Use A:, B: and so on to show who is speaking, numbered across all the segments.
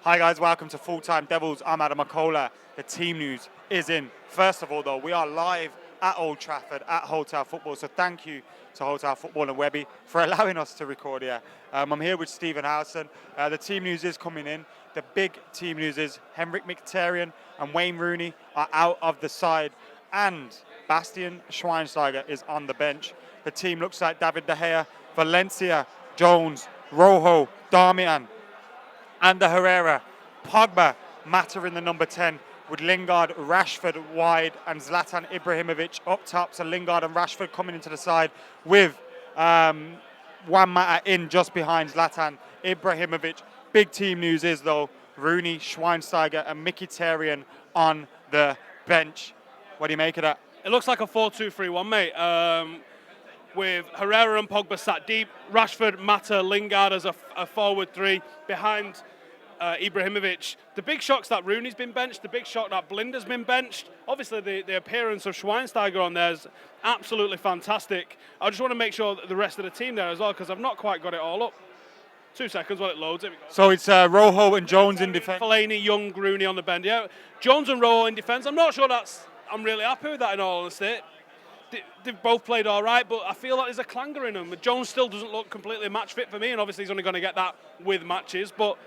A: Hi guys, welcome to Full Time Devils. I'm Adam McCullough. The team news is in. First of all though, we are live at Old Trafford at Hotel Football, so thank you to Hotel Football and Webby for allowing us to record here. I'm here with Stephen Howson. The team news is coming in. The big team news is Mkhitaryan and Wayne Rooney are out of the side and Bastian Schweinsteiger is on the bench. The team looks like David De Gea, Valencia, Jones, Rojo, Darmian, and the Herrera, Pogba, Mata in the number 10, with Lingard, Rashford wide, and Zlatan Ibrahimovic up top. So Lingard and Rashford coming into the side with Juan Mata in just behind Zlatan Ibrahimovic. Big team news is though Rooney, Schweinsteiger, and Mkhitaryan on the bench. What do you make of that?
B: It looks like a 4-2-3-1, mate. With Herrera and Pogba sat deep, Rashford, Mata, Lingard as a forward three behind Ibrahimovic. The big shock's that Rooney's been benched. The big shock that Blinder's been benched. Obviously, the appearance of Schweinsteiger on there is absolutely fantastic. I just want to make sure that the rest of the team there as well, because I've not quite got it all up. 2 seconds while it loads. Here we go.
A: So it's Rojo and Jones in defence.
B: Fellaini, Young, Rooney on the bench. Yeah, Jones and Rojo in defence. I'm not sure I'm really happy with that in all honesty. They've both played all right, but I feel like there's a clanger in them. Jones still doesn't look completely match fit for me, and obviously he's only going to get that with matches, but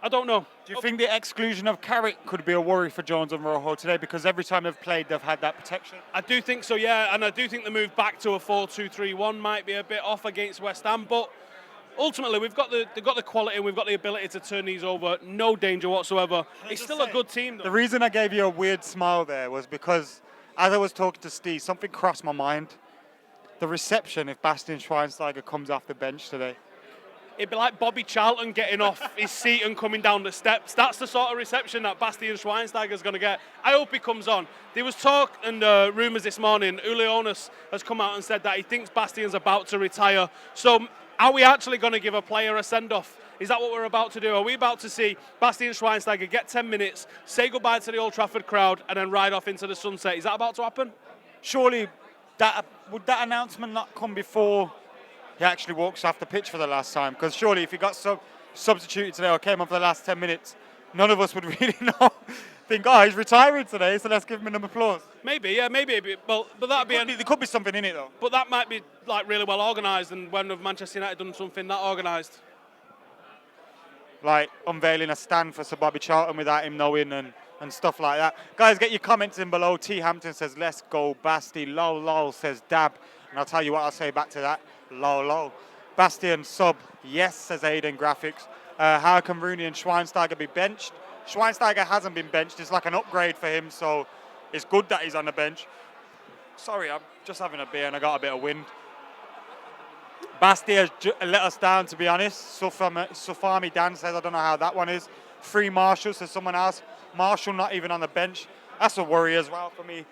B: I don't know.
A: Do you think the exclusion of Carrick could be a worry for Jones and Rojo today? Because every time they've played, they've had that protection.
B: I do think so, yeah, and I do think the move back to a 4-2-3-1 might be a bit off against West Ham, but ultimately they've got the quality and we've got the ability to turn these over. No danger whatsoever. It's still a good team, though.
A: The reason I gave you a weird smile there was because as I was talking to Steve, something crossed my mind. The reception if Bastian Schweinsteiger comes off the bench today.
B: It'd be like Bobby Charlton getting off his seat and coming down the steps. That's the sort of reception that Bastian Schweinsteiger's going to get. I hope he comes on. There was talk and rumours this morning. Uli Hoeneß has come out and said that he thinks Bastian's about to retire. So are we actually going to give a player a send-off? Is that what we're about to do? Are we about to see Bastian Schweinsteiger get 10 minutes, say goodbye to the Old Trafford crowd, and then ride off into the sunset? Is that about to happen?
A: Surely, would that announcement not come before he actually walks off the pitch for the last time? Because surely if he got substituted today or came on for the last 10 minutes, none of us would really think, oh, he's retiring today, so let's give him an applause.
B: Maybe, yeah, maybe. But that'd be...
A: There could be something in it, though.
B: But that might be like really well organised, and when have Manchester United done something that organised?
A: Like unveiling a stand for Sir Bobby Charlton without him knowing and stuff like that. Guys, get your comments in below. T. Hampton says, let's go, Basti. Lol, lol, says Dab. And I'll tell you what I'll say back to that. Lol, lol. Bastian sub, yes, says Aiden Graphics. How can Rooney and Schweinsteiger be benched? Schweinsteiger hasn't been benched. It's like an upgrade for him, so it's good that he's on the bench. Sorry, I'm just having a beer and I got a bit of wind. Basti has let us down, to be honest. Sufami Dan says, I don't know how that one is. Free Marshall, says someone else. Marshall not even on the bench. That's a worry as well for me.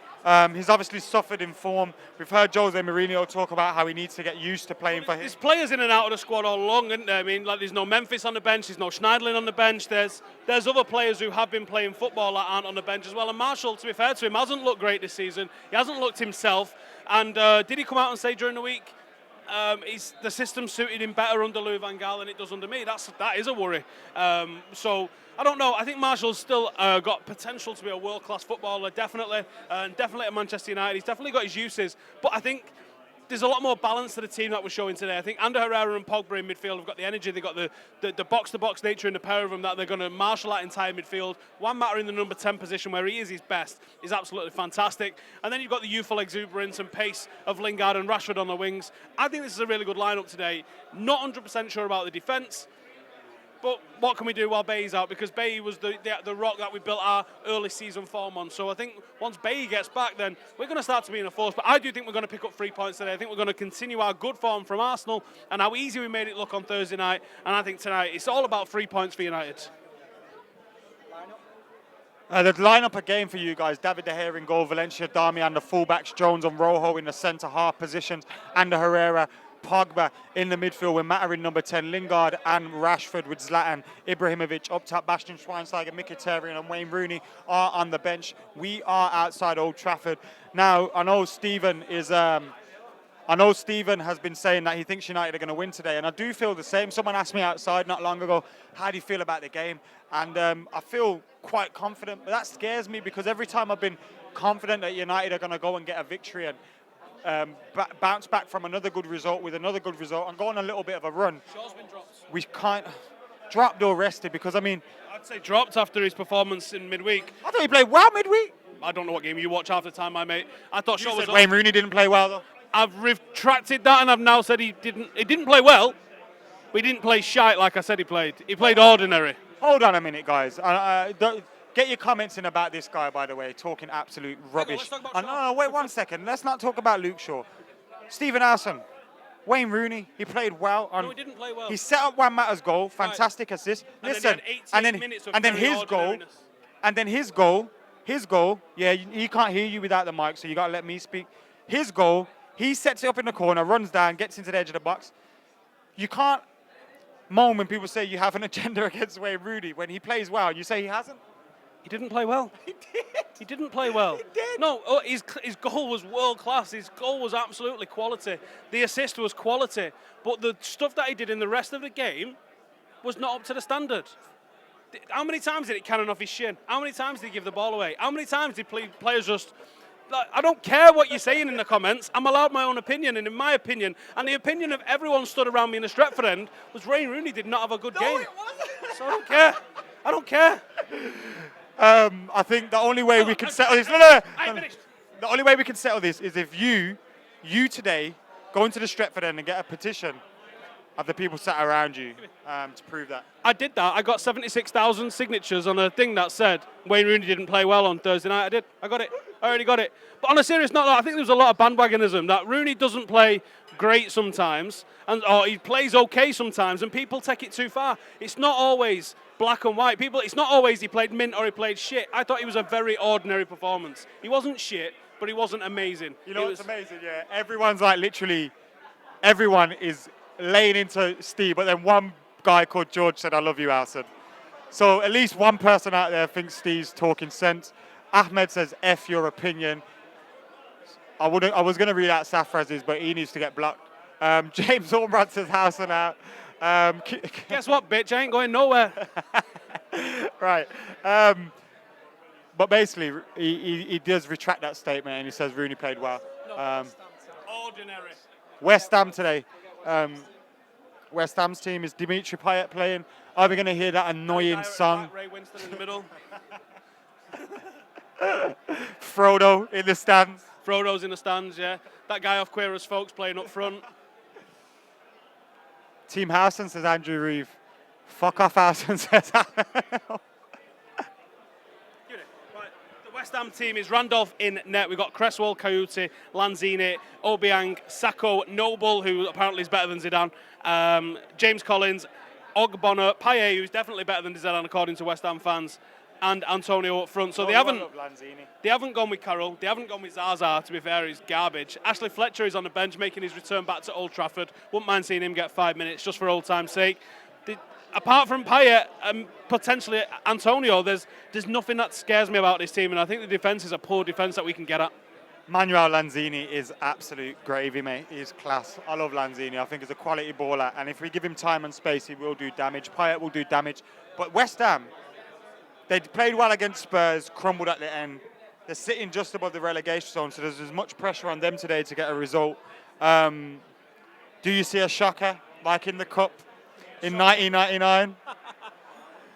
A: He's obviously suffered in form. We've heard Jose Mourinho talk about how he needs to get used to playing for him.
B: There's players in and out of the squad all along, isn't there? I mean, like there's no Memphis on the bench, there's no Schneiderlin on the bench. There's other players who have been playing football that aren't on the bench as well. And Marshall, to be fair to him, hasn't looked great this season. He hasn't looked himself. And did he come out and say during the week, the system suited him better under Louis van Gaal than it does under me? That is a worry. So I don't know. I think Marshall's still got potential to be a world-class footballer, definitely, and definitely at Manchester United. He's definitely got his uses, but I think there's a lot more balance to the team that we're showing today. I think Ander Herrera and Pogba in midfield have got the energy, they've got the box-to-box nature in the pair of them that they're going to marshal that entire midfield. Juan Mata in the number 10 position where he is his best is absolutely fantastic. And then you've got the youthful exuberance and pace of Lingard and Rashford on the wings. I think this is a really good lineup today. Not 100% sure about the defence. But what can we do while Bailly's out? Because Bailly was the rock that we built our early season form on. So I think once Bailly gets back, then we're going to start to be in a force. But I do think we're going to pick up 3 points today. I think we're going to continue our good form from Arsenal and how easy we made it look on Thursday night. And I think tonight it's all about 3 points for United.
A: The lineup again for you guys: David De Gea in goal, Valencia, Darmian, the fullbacks, Jones and Rojo in the centre half positions, and Herrera, Pogba in the midfield with Mata in number 10, Lingard and Rashford with Zlatan Ibrahimovic up top. Bastian Schweinsteiger, Mkhitaryan and Wayne Rooney are on the bench. We are outside Old Trafford. Now, I know Stephen is I know Stephen has been saying that he thinks United are going to win today, and I do feel the same. Someone asked me outside not long ago, how do you feel about the game? And I feel quite confident, but that scares me because every time I've been confident that United are going to go and get a victory and bounce back from another good result with another good result and go on a little bit of a run,
B: Shaw's been dropped.
A: we can't dropped or rested because, I mean,
B: I'd say dropped after his performance in midweek.
A: I thought he played well midweek.
B: I don't know what game you watch half the time, my mate. I thought Shaw was.
A: Wayne Rooney didn't play well though.
B: I've retracted that and I've now said he didn't play well. But he didn't play shite like I said he played. He played ordinary.
A: Hold on a minute, guys. Get your comments in about this guy, by the way, talking absolute rubbish.
B: Let's talk about Shaw.
A: No, wait 1 second. Let's not talk about Luke Shaw. Stephen Alson, Wayne Rooney, he played well.
B: No, he didn't play well.
A: He set up Juan Mata's goal, fantastic assist. Listen, and then his goal, yeah, he can't hear you without the mic, so you got to let me speak. His goal, he sets it up in the corner, runs down, gets into the edge of the box. You can't moan when people say you have an agenda against Wayne Rooney when he plays well. You say he hasn't?
B: He didn't play well.
A: He did.
B: He didn't play well.
A: He did.
B: No, his goal was world class. His goal was absolutely quality. The assist was quality. But the stuff that he did in the rest of the game was not up to the standard. How many times did it cannon off his shin? How many times did he give the ball away? How many times did players just... Like, I don't care what you're saying in the comments. I'm allowed my own opinion, and in my opinion, and the opinion of everyone stood around me in the Stretford end, was Wayne Rooney did not have a good game.
A: No, it wasn't.
B: So I don't care. I don't care.
A: I think the only way we can settle this...
B: I finished.
A: The only way we can settle this is if you today go into the Stretford end and get a petition of the people sat around you to prove that.
B: I did that. I got 76,000 signatures on a thing that said Wayne Rooney didn't play well on Thursday night. I did. I got it. I already got it. But on a serious note, I think there was a lot of bandwagonism that Rooney doesn't play great sometimes, or he plays okay sometimes, and people take it too far. It's not always black and white. It's not always he played mint or he played shit. I thought it was a very ordinary performance. He wasn't shit, but he wasn't amazing.
A: You know what's amazing? Yeah, everyone's like literally, everyone is laying into Steve, but then one guy called George said, "I love you, Alson." So at least one person out there thinks Steve's talking sense. Ahmed says, "F your opinion." I was going to read out Safraz's, but he needs to get blocked. James Ormrod says, "Alson out."
B: Guess what, bitch? I ain't going nowhere.
A: Right. But basically, he does retract that statement and he says Rooney played well.
B: Ordinary.
A: West Ham today. West Ham's team is Dimitri Payet playing. Are we going to hear that annoying song?
B: Ray Winston in the middle.
A: Frodo in the stands.
B: Frodo's in the stands, yeah. That guy off Queer as Folks playing up front.
A: Team Howson says Andrew Reeve. Fuck off, Howson says.
B: The West Ham team is Randolph in net. We've got Cresswell, Coyote, Lanzini, Obiang, Sacco, Noble, who apparently is better than Zidane, James Collins, Ogbonna, Payet, who's definitely better than Zidane according to West Ham fans, and Antonio up front. So they haven't gone with Carroll. They haven't gone with Zaza, to be fair, he's garbage. Ashley Fletcher is on the bench making his return back to Old Trafford. Wouldn't mind seeing him get 5 minutes just for old time's sake. Apart from Payet and potentially Antonio, there's nothing that scares me about this team, and I think the defence is a poor defence that we can get at.
A: Manuel Lanzini is absolute gravy, mate. He's class. I love Lanzini. I think he's a quality baller, and if we give him time and space, he will do damage. Payet will do damage. But West Ham, they played well against Spurs, crumbled at the end. They're sitting just above the relegation zone, so there's as much pressure on them today to get a result. Do you see a shocker, like in the Cup in 1999?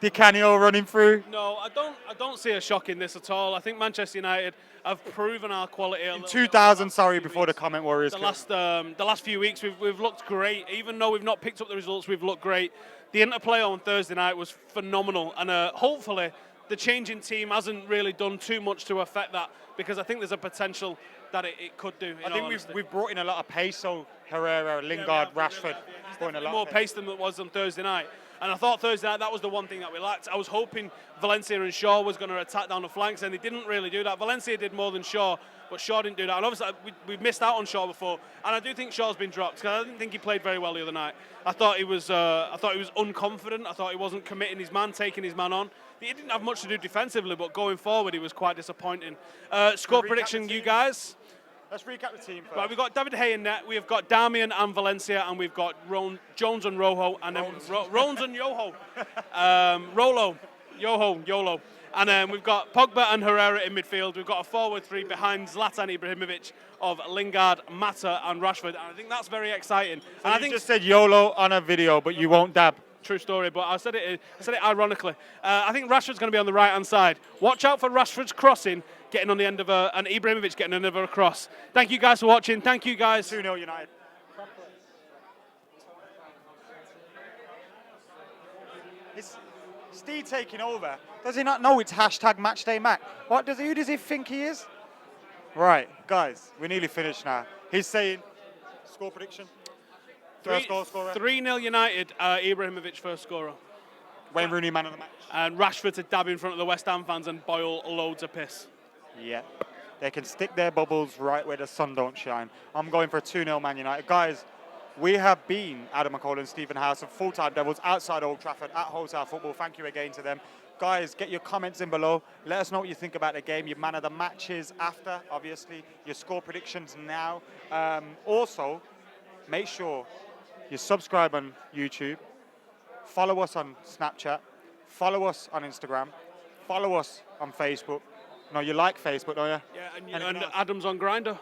A: Di Canio running through?
B: No, I don't see a shock in this at all. I think Manchester United have proven our quality.
A: In 2000, sorry, before the comment warriors.
B: The last few weeks we've looked great. Even though we've not picked up the results, we've looked great. The interplay on Thursday night was phenomenal, and hopefully the change in team hasn't really done too much to affect that, because I think there's a potential that it could do.
A: I think we've brought in a lot of pace, so Herrera, Lingard, Rashford.
B: Brought in a lot more pace than it was on Thursday night. And I thought Thursday night that was the one thing that we lacked. I was hoping Valencia and Shaw was going to attack down the flanks, and they didn't really do that. Valencia did more than Shaw, but Shaw didn't do that. And obviously we missed out on Shaw before, and I do think Shaw's been dropped because I didn't think he played very well the other night. I thought he was unconfident. I thought he wasn't committing his man, taking his man on. He didn't have much to do defensively, but going forward he was quite disappointing. Score prediction, you guys?
A: Let's recap the team first.
B: Right, we've got David Hay in net, we've got Darmian and Valencia, and we've got Jones and Rojo, and then Rones and Yoho. Rolo, Yolo. And then we've got Pogba and Herrera in midfield. We've got a forward three behind Zlatan Ibrahimovic of Lingard, Mata, and Rashford. And I think that's very exciting.
A: So
B: and I
A: you
B: think
A: just said YOLO on a video, but you won't dab.
B: true story, but I said it ironically. I think Rashford's going to be on the right-hand side. Watch out for Rashford's crossing, getting on the end of and Ibrahimovic getting another cross. Thank you guys for watching. Thank you guys.
A: 2-0 United. Is Steve taking over? Does he not know it's hashtag matchday Mac? Who does he think he is? Right, guys, we're nearly finished now. He's saying, score prediction? First goal scorer?
B: 3-0 United, Ibrahimovic first scorer.
A: Wayne Rooney, man of the match.
B: And Rashford to dab in front of the West Ham fans and boil loads of piss.
A: Yeah. They can stick their bubbles right where the sun don't shine. I'm going for a 2-0 Man United. Guys, we have been Adam McCall and Stephen House of Full Time Devils outside Old Trafford at Hotel Football. Thank you again to them. Guys, get your comments in below. Let us know what you think about the game, your man of the matches after, obviously, your score predictions now. Also, make sure you subscribe on YouTube, follow us on Snapchat, follow us on Instagram, follow us on Facebook. No, you like Facebook, don't you?
B: Yeah, and Adam's on Grindr.